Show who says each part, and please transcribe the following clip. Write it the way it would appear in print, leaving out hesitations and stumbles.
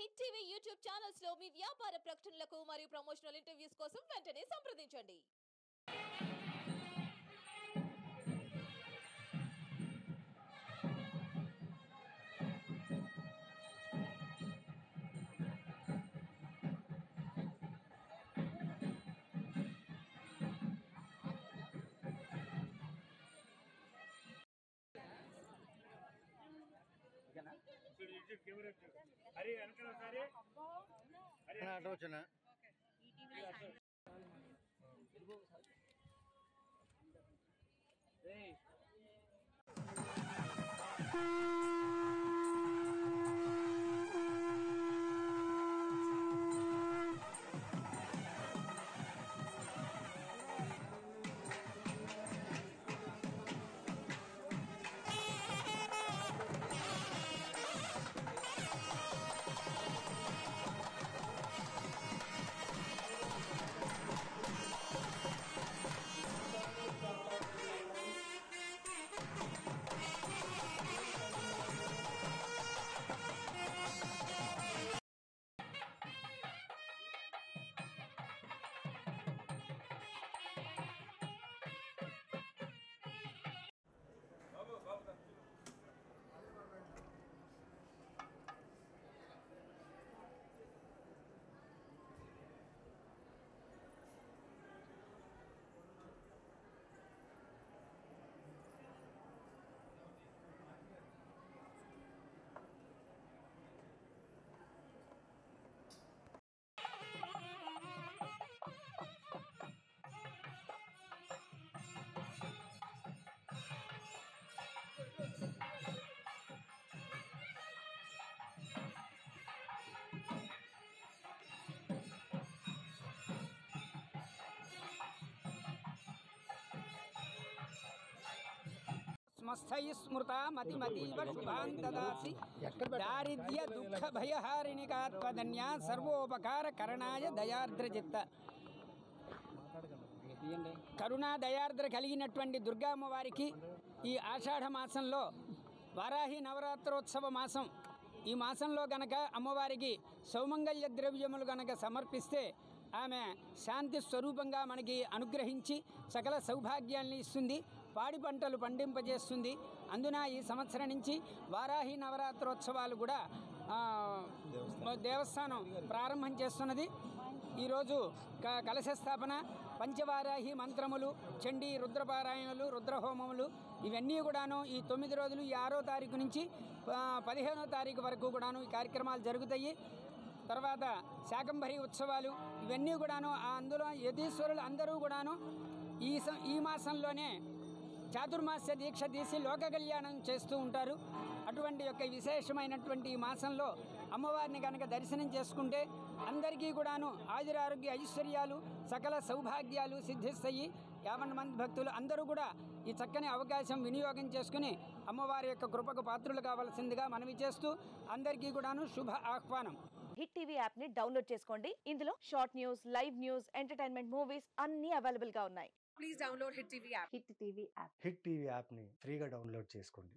Speaker 1: Hit TV YouTube channels లో మీ వ్యాపార ప్రకటనలకు మరియు ప్రమోషనల్ ఇంటర్వ్యూస్ కోసం వెంటనే సంప్రదించండి.
Speaker 2: अरे వెనకన సారి అరే అటు వచ్చనా ఏయ్
Speaker 3: स्मस्थै स्मृता मतिमतीव शुभां ददासि दारिद्र्य दुःख भयहारिणिका त्वदन्या सर्वोपकार करणाय दयार्द्रचित्त కరుణా దయార్ద్ర కలిగినటువంటి దుర్గామ్మవారికి ఈ ఆషాఢ మాసంలో వారాహి నవరాత్రోత్సవ మాసం ఈ మాసంలో గనక అమ్మవారికి సౌమంగళ్య ద్రవ్యములు గనక సమర్పిస్తే ఆమె శాంతి స్వరూపంగా మనకి అనుగ్రహించి సకల సౌభాగ్యాన్ని ఇస్తుంది, పాడి పంటలు పండింపజేస్తుంది. అందున ఈ సంవత్సరం నుంచి వారాహి నవరాత్రోత్సవాలు కూడా దేవస్థానం ప్రారంభం చేస్తున్నది. ఈరోజు కలశ స్థాపన, పంచవారాహి మంత్రములు, చండీ రుద్రపారాయణలు, రుద్రహోమములు ఇవన్నీ కూడాను ఈ 9 రోజులు, ఈ 6వ తారీఖు నుంచి 15వ తారీఖు వరకు కూడాను ఈ కార్యక్రమాలు జరుగుతాయి. తర్వాత శాకంభరి ఉత్సవాలు ఇవన్నీ కూడాను అందులో యతీశ్వరులు అందరూ కూడాను ఈ మాసంలోనే చాతుర్మాస్య దీక్ష తీసి లోక కళ్యాణం చేస్తూ ఉంటారు. అటువంటి యొక్క విశేషమైనటువంటి ఈ మాసంలో అమ్మవారిని కనుక దర్శనం చేసుకుంటే అందరికీ కూడాను ఆయురారోగ్య ఐశ్వర్యాలు సకల సౌభాగ్యాలు సిద్ధిస్తాయి. 50 మంది భక్తులు అందరూ కూడా ఈ చక్కని అవకాశం వినియోగం చేసుకుని అమ్మవారి యొక్క కృపకు పాత్రులు కావాల్సిందిగా మనవి చేస్తూ అందరికీ కూడాను శుభ ఆహ్వానం.
Speaker 4: హిట్ టీవీ యాప్ ని డౌన్లోడ్ చేసుకోండి. ఇందులో short news, live news, entertainment movies అన్ని అవైలబుల్ గా ఉన్నాయి. Please download hit TV app.
Speaker 5: Hit TV app ని ఫ్రీగా డౌన్లోడ్ చేసుకోండి.